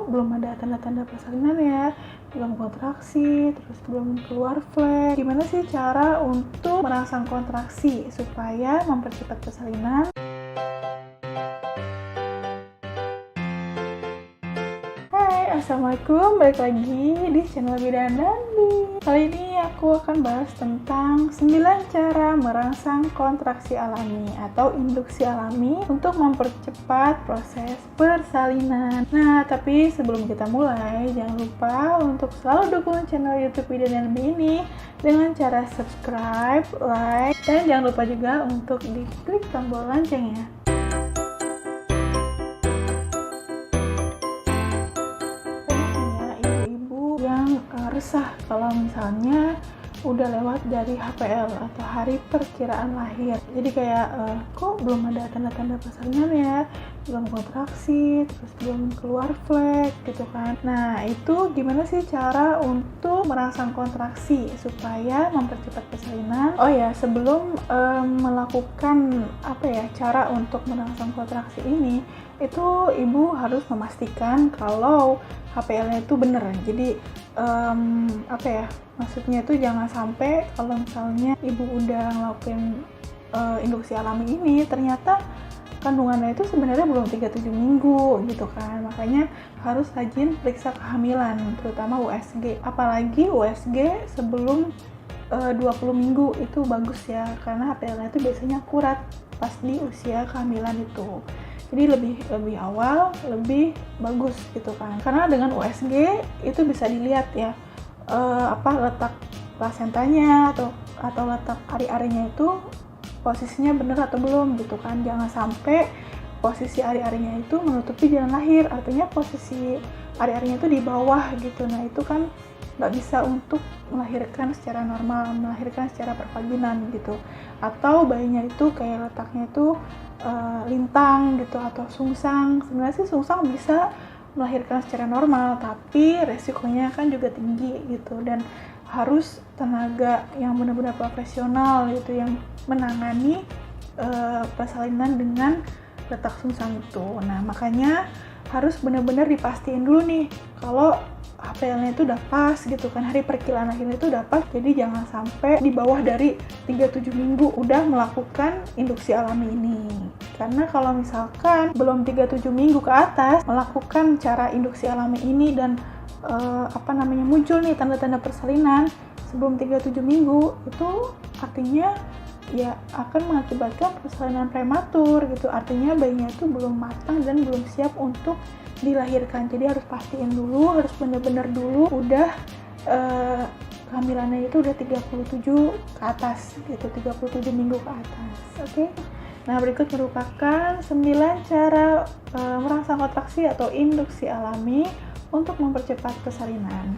kok belum ada tanda-tanda persalinan ya, belum kontraksi, terus belum keluar flek. Gimana sih cara untuk merangsang kontraksi supaya mempercepat persalinan? Hai, assalamualaikum, balik lagi di channel Bidan Dandi. Kali ini aku akan bahas tentang 9 cara merangsang kontraksi alami atau induksi alami untuk mempercepat proses persalinan. Nah, tapi sebelum kita mulai, jangan lupa untuk selalu dukung channel YouTube Bidan Dandi ini dengan cara subscribe, like, dan jangan lupa juga untuk diklik tombol loncengnya. Resah kalau misalnya udah lewat dari HPL atau hari perkiraan lahir. Jadi kayak kok belum ada tanda-tanda persalinan ya, belum kontraksi, terus belum keluar flek gitu kan. Nah, itu gimana sih cara untuk merangsang kontraksi supaya mempercepat persalinan? Oh ya, sebelum melakukan cara untuk merangsang kontraksi ini, itu ibu harus memastikan kalau HPL-nya itu bener. Jadi maksudnya itu jangan sampai kalau misalnya ibu udah ngelakuin induksi alami ini ternyata kandungannya itu sebenarnya belum 37 minggu gitu kan. Makanya harus rajin periksa kehamilan, terutama USG. Apalagi USG sebelum 20 minggu itu bagus ya, karena HPL-nya itu biasanya akurat pas di usia kehamilan itu. Jadi lebih awal, lebih bagus gitu kan. Karena dengan USG itu bisa dilihat ya letak plasentanya atau letak ari-arinya itu posisinya benar atau belum gitu kan. Jangan sampai posisi ari-arinya itu menutupi jalan lahir, artinya posisi ari-arinya itu di bawah gitu. Nah, itu kan nggak bisa untuk melahirkan secara normal, melahirkan secara pervaginan gitu. Atau bayinya itu kayak letaknya itu lintang gitu atau sungsang. Sebenarnya sih sungsang bisa melahirkan secara normal, tapi resikonya kan juga tinggi gitu, dan harus tenaga yang benar-benar profesional gitu yang menangani persalinan dengan letak sungsang itu. Nah, makanya harus benar-benar dipastiin dulu nih kalau HPL-nya itu udah pas gitu kan, hari perkiraan lahirnya itu udah pas. Jadi jangan sampai di bawah dari 37 minggu udah melakukan induksi alami ini. Karena kalau misalkan belum 37 minggu ke atas melakukan cara induksi alami ini dan muncul nih tanda-tanda persalinan sebelum 37 minggu, itu artinya ya akan mengakibatkan persalinan prematur gitu. Artinya bayinya itu belum matang dan belum siap untuk dilahirkan. Jadi harus pastiin dulu, harus benar-benar dulu udah kehamilannya itu udah 37 ke atas gitu, 37 minggu ke atas. Oke. Nah, berikut merupakan 9 cara merangsang kontraksi atau induksi alami untuk mempercepat persalinan.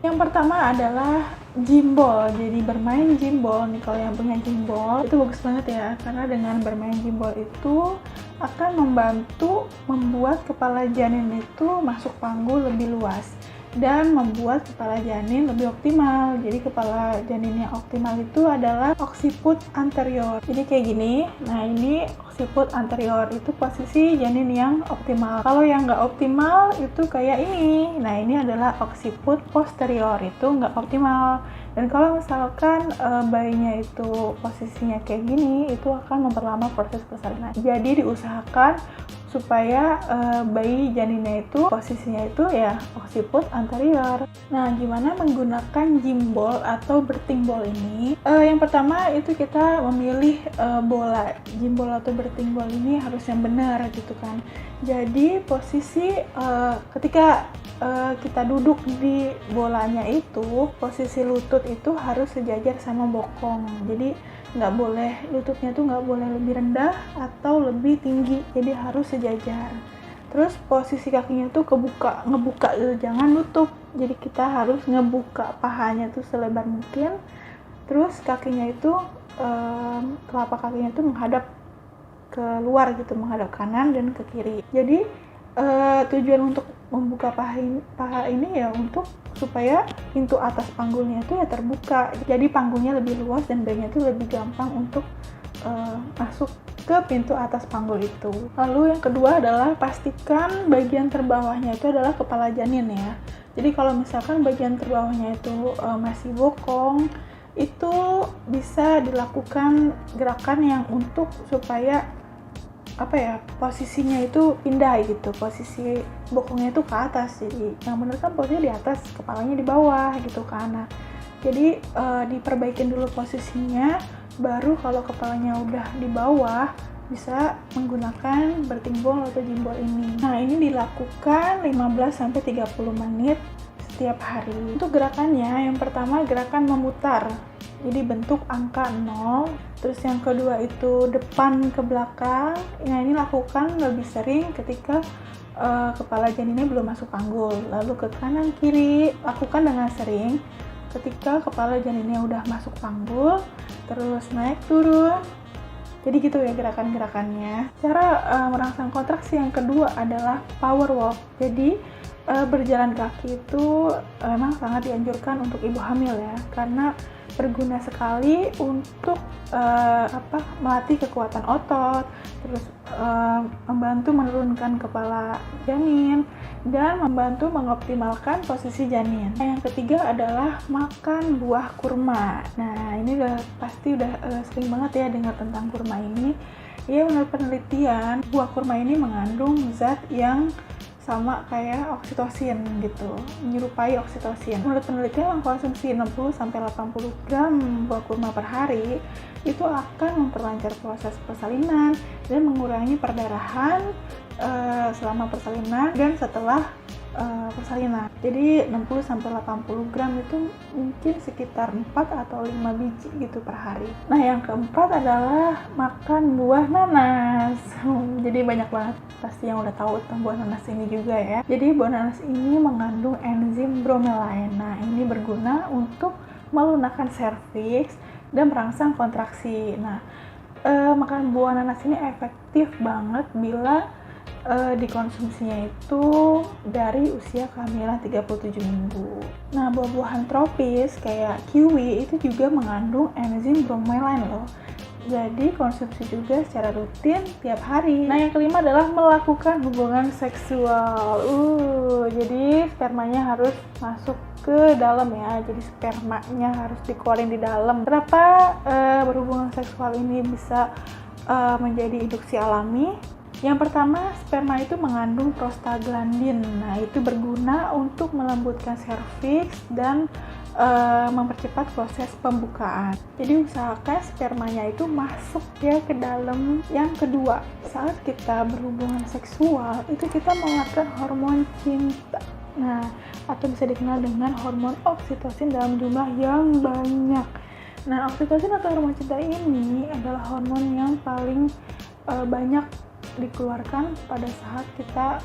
Yang pertama adalah gimbal. Jadi bermain gimbal nih, kalau yang punya gimbal itu bagus banget ya, karena dengan bermain gimbal itu akan membantu membuat kepala janin itu masuk panggul lebih luas dan membuat kepala janin lebih optimal. Jadi kepala janin yang optimal itu adalah occiput anterior. Jadi kayak gini. Nah, ini occiput anterior itu posisi janin yang optimal. Kalau yang nggak optimal itu kayak ini. Nah, ini adalah occiput posterior, itu nggak optimal. Dan kalau misalkan bayinya itu posisinya kayak gini, itu akan memperlama proses persalinan. Jadi diusahakan supaya bayi janinnya itu posisinya itu ya occiput anterior. Nah, gimana menggunakan gimbal atau birthing ball ini? Yang pertama itu kita memilih bola. Gimbal atau birthing ball ini harus yang benar gitu kan. Jadi posisi ketika kita duduk di bolanya itu, posisi lutut itu harus sejajar sama bokong. Jadi nggak boleh, lututnya tuh nggak boleh lebih rendah atau lebih tinggi, jadi harus sejajar. Terus posisi kakinya tuh ngebuka gitu, jangan nutup. Jadi kita harus ngebuka pahanya tuh selebar mungkin. Terus kakinya itu telapak kakinya tuh menghadap ke luar gitu, menghadap kanan dan ke kiri. Jadi tujuan untuk membuka paha ini ya untuk supaya pintu atas panggulnya itu ya terbuka. Jadi panggulnya lebih luas dan bayinya itu lebih gampang untuk masuk ke pintu atas panggul itu. Lalu yang kedua adalah pastikan bagian terbawahnya itu adalah kepala janin ya. Jadi kalau misalkan bagian terbawahnya itu masih bokong, itu bisa dilakukan gerakan yang untuk supaya posisinya itu pindah gitu, posisi bokongnya itu ke atas. Jadi yang benar kan posisinya di atas, kepalanya di bawah gitu kan. Nah, jadi diperbaikin dulu posisinya, baru kalau kepalanya udah di bawah bisa menggunakan bertimbol atau jimbol ini. Nah, ini dilakukan 15-30 menit setiap hari. Untuk gerakannya, yang pertama gerakan memutar. Jadi bentuk angka 0. Terus yang kedua itu depan ke belakang. Nah, ini lakukan lebih sering ketika kepala janinnya belum masuk panggul. Lalu ke kanan kiri, lakukan dengan sering ketika kepala janinnya udah masuk panggul. Terus naik turun. Jadi gitu ya gerakan-gerakannya. Cara merangsang kontraksi yang kedua adalah power walk. Jadi berjalan kaki itu memang sangat dianjurkan untuk ibu hamil ya, karena berguna sekali untuk melatih kekuatan otot, terus membantu menurunkan kepala janin, dan membantu mengoptimalkan posisi janin. Yang ketiga adalah makan buah kurma. Nah, ini pasti udah sering banget ya dengar tentang kurma ini. Ya, menurut penelitian, buah kurma ini mengandung zat yang sama kayak oksitosin gitu, menyerupai oksitosin. Menurut penelitian, mengkonsumsi 60-80 gram buah kurma per hari itu akan memperlancar proses persalinan dan mengurangi perdarahan selama persalinan dan setelah persalinan. Jadi 60-80 gram itu mungkin sekitar 4 atau 5 biji gitu per hari. Nah, yang keempat adalah makan buah nanas. Jadi banyak banget pasti yang udah tahu tentang buah nanas ini juga ya. Jadi buah nanas ini mengandung enzim bromelain. Nah, ini berguna untuk melunakkan serviks dan merangsang kontraksi. Nah, makan buah nanas ini efektif banget bila dikonsumsinya itu dari usia kehamilan 37 minggu. Nah, buah-buahan tropis kayak kiwi itu juga mengandung enzim bromelain loh. Jadi konsumsi juga secara rutin tiap hari. Nah, yang kelima adalah melakukan hubungan seksual. Jadi spermanya harus masuk ke dalam ya. Jadi spermanya harus dikeluarin di dalam. Kenapa berhubungan seksual ini bisa menjadi induksi alami? Yang pertama, sperma itu mengandung prostaglandin. Nah, itu berguna untuk melembutkan serviks dan mempercepat proses pembukaan. Jadi usahakan spermanya itu masuk ya ke dalam. Yang kedua, saat kita berhubungan seksual, itu kita mengeluarkan hormon cinta. Nah, atau bisa dikenal dengan hormon oksitosin dalam jumlah yang banyak. Nah, oksitosin atau hormon cinta ini adalah hormon yang paling banyak dikeluarkan pada saat kita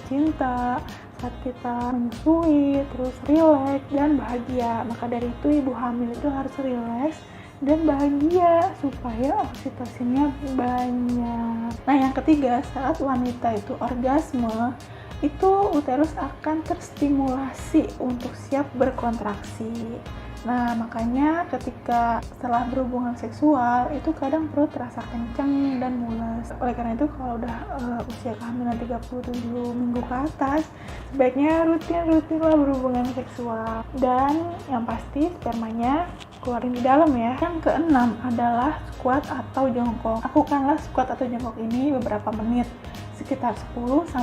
cinta, saat kita menyusui, terus rileks dan bahagia. Maka dari itu ibu hamil itu harus rileks dan bahagia supaya oksitosinnya banyak. Nah, yang ketiga, saat wanita itu orgasme, itu uterus akan terstimulasi untuk siap berkontraksi. Nah, makanya ketika setelah berhubungan seksual itu kadang perut terasa kencang dan mules. Oleh karena itu kalau udah usia kehamilan 37 minggu ke atas, sebaiknya rutinlah berhubungan seksual. Dan yang pasti spermanya keluarin di dalam ya. Yang keenam adalah squat atau jongkok. Lakukanlah squat atau jongkok ini beberapa menit, sekitar 10-15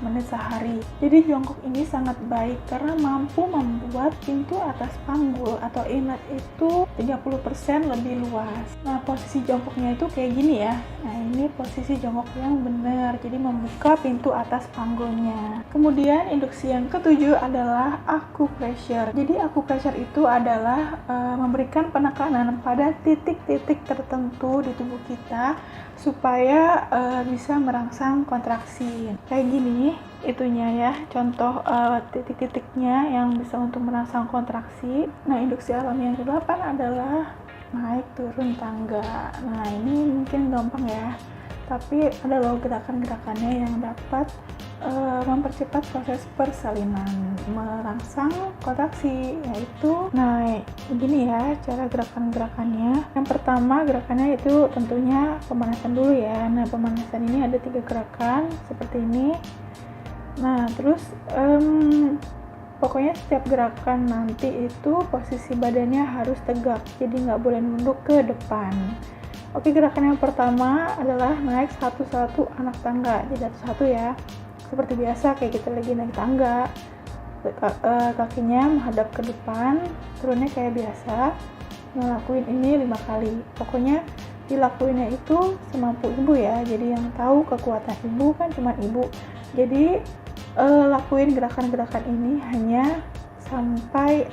menit sehari. Jadi jongkok ini sangat baik karena mampu membuat pintu atas panggul atau inlet itu 30% lebih luas. Nah, posisi jongkoknya itu kayak gini ya. Nah, ini posisi jongkok yang benar, jadi membuka pintu atas panggulnya. Kemudian induksi yang ketujuh adalah acupressure. Jadi acupressure itu adalah memberikan penekanan pada titik-titik tertentu di tubuh kita supaya bisa merangsang kontraksi. Kayak gini itunya ya, contoh titik-titiknya yang bisa untuk merangsang kontraksi. Nah, induksi alami yang ke-8 adalah naik turun tangga. Nah, ini mungkin gampang ya. tapi ada loh gerakan-gerakannya yang dapat mempercepat proses persalinan, merangsang kontraksi, yaitu begini ya cara gerakan-gerakannya. Yang pertama gerakannya itu tentunya pemanasan dulu ya. Nah, pemanasan ini ada 3 gerakan seperti ini. Nah, terus pokoknya setiap gerakan nanti itu posisi badannya harus tegak, jadi nggak boleh nunduk ke depan. Oke, gerakan yang pertama adalah naik satu-satu anak tangga, jadi satu-satu ya, seperti biasa kayak kita lagi naik tangga. Kakinya menghadap ke depan, turunnya kayak biasa. Ngelakuin ini 5 kali. Pokoknya dilakuinnya itu semampu ibu ya, jadi yang tahu kekuatan ibu kan cuma ibu. Jadi lakuin gerakan-gerakan ini hanya sampai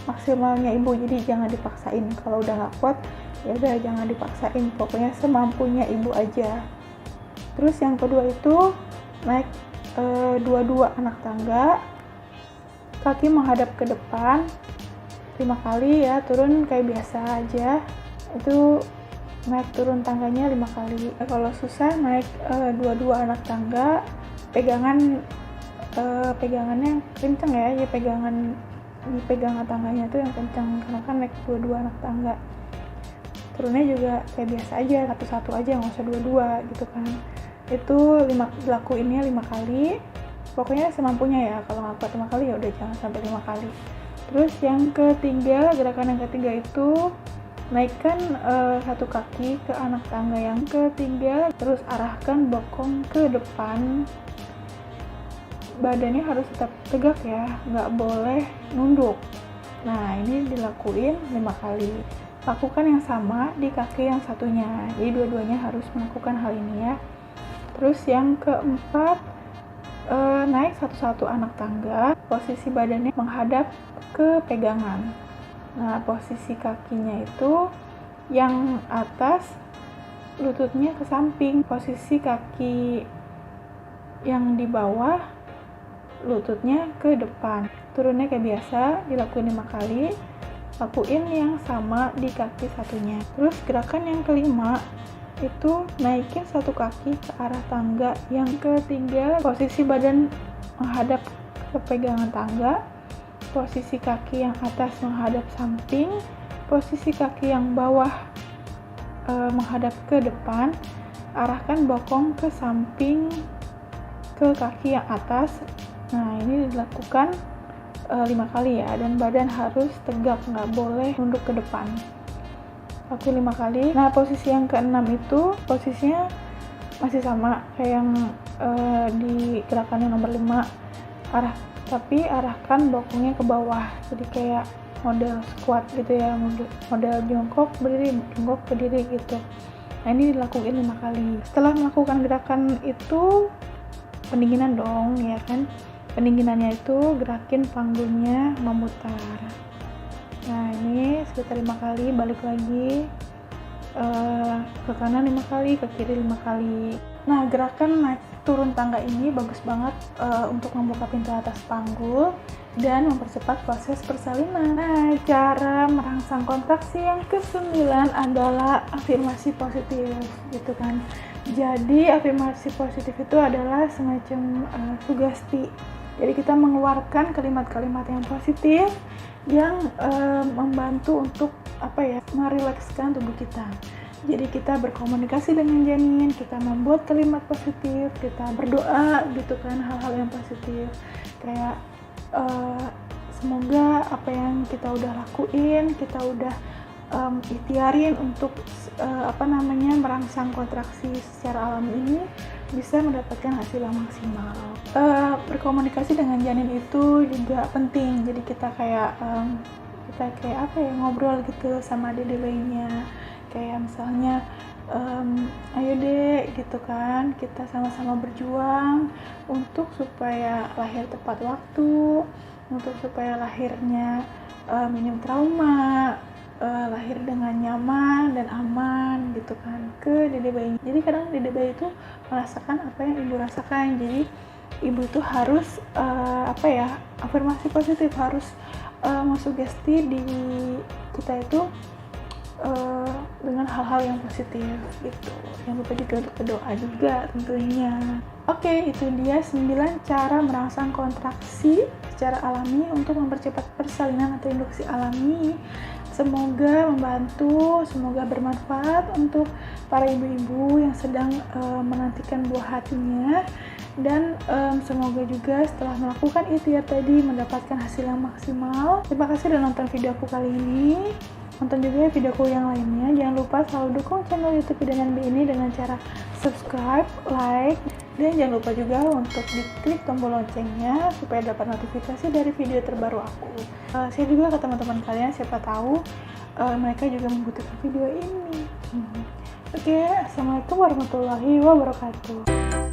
maksimalnya ibu, jadi jangan dipaksain. Kalau udah nggak kuat ya udah jangan dipaksain, pokoknya semampunya ibu aja. Terus yang kedua itu naik dua-dua anak tangga, kaki menghadap ke depan 5 kali ya, turun kayak biasa aja. Itu naik turun tangganya 5 kali. Kalau susah naik dua-dua anak tangga, pegangannya kenceng ya, pegangan tangganya tuh yang kenceng, karena kan naik dua-dua anak tangga. Turunnya juga kayak biasa aja, satu-satu aja, nggak usah dua-dua gitu kan. Itu dilakuinnya 5 kali, pokoknya semampunya ya. Kalau nggak kuat 5 kali ya udah jangan sampai 5 kali. Terus yang ketiga, gerakan yang ketiga itu naikkan satu kaki ke anak tangga yang ketiga, terus arahkan bokong ke depan. Badannya harus tetap tegak ya, nggak boleh nunduk. Nah, ini dilakuin 5 kali. Lakukan yang sama di kaki yang satunya, jadi dua-duanya harus melakukan hal ini ya. Terus yang keempat, naik satu-satu anak tangga, posisi badannya menghadap ke pegangan. Nah, posisi kakinya itu yang atas, lututnya ke samping. Posisi kaki yang di bawah, lututnya ke depan. Turunnya kayak biasa, dilakuin 5 kali. Lakuin yang sama di kaki satunya. Terus gerakan yang kelima itu naikin satu kaki ke arah tangga yang ketiga, posisi badan menghadap ke pegangan tangga, posisi kaki yang atas menghadap samping, posisi kaki yang bawah menghadap ke depan, arahkan bokong ke samping ke kaki yang atas. Nah, ini dilakukan 5 kali ya, dan badan harus tegak, nggak boleh nunduk ke depan. Lakuin 5 kali. Nah, posisi yang keenam itu posisinya masih sama kayak yang di gerakan yang nomor 5, tapi arahkan bokongnya ke bawah, jadi kayak model squat gitu ya, model jongkok berdiri, jongkok berdiri gitu. Nah, ini dilakuin 5 kali. Setelah melakukan gerakan itu pendinginan dong ya kan. Pendinginannya itu gerakin panggungnya memutar. Nah, ini sekitar 5 kali, balik lagi ke kanan 5 kali, ke kiri 5 kali. Nah, gerakan naik turun tangga ini bagus banget untuk membuka pintu atas panggul dan mempercepat proses persalinan. Nah, cara merangsang kontraksi yang ke-9 adalah afirmasi positif gitu kan. Jadi afirmasi positif itu adalah semacam sugesti. Jadi kita mengeluarkan kalimat-kalimat yang positif yang membantu untuk merilekskan tubuh kita. Jadi kita berkomunikasi dengan janin, kita membuat kalimat positif, kita berdoa gitu kan, hal-hal yang positif kayak semoga apa yang kita udah lakuin, kita udah ikhtiarin untuk merangsang kontraksi secara alami ini bisa mendapatkan hasil yang maksimal. Berkomunikasi dengan janin itu juga penting. Jadi kita kayak ngobrol gitu sama dede bayinya, kayak misalnya ayo dek gitu kan, kita sama-sama berjuang untuk supaya lahir tepat waktu, untuk supaya lahirnya minim trauma, lahir dengan nyaman dan aman gitu kan ke dede bayi. Jadi kadang dede bayi itu merasakan apa yang ibu rasakan. Jadi ibu itu harus afirmasi positif, harus sugesti di kita itu dengan hal-hal yang positif gitu. Jangan lupa juga untuk berdoa juga tentunya. Oke, itu dia 9 cara merangsang kontraksi secara alami untuk mempercepat persalinan atau induksi alami. Semoga membantu, semoga bermanfaat untuk para ibu-ibu yang sedang menantikan buah hatinya, dan semoga juga setelah melakukan ikhtiar tadi mendapatkan hasil yang maksimal. Terima kasih sudah nonton videoku kali ini. Nonton juga videoku yang lainnya. Jangan lupa selalu dukung channel YouTube Bidan B ini dengan cara subscribe, like, dan jangan lupa juga untuk diklik tombol loncengnya supaya dapat notifikasi dari video terbaru aku. Share juga ke teman-teman kalian, siapa tahu mereka juga membutuhkan video ini. Oke, assalamualaikum warahmatullahi wabarakatuh.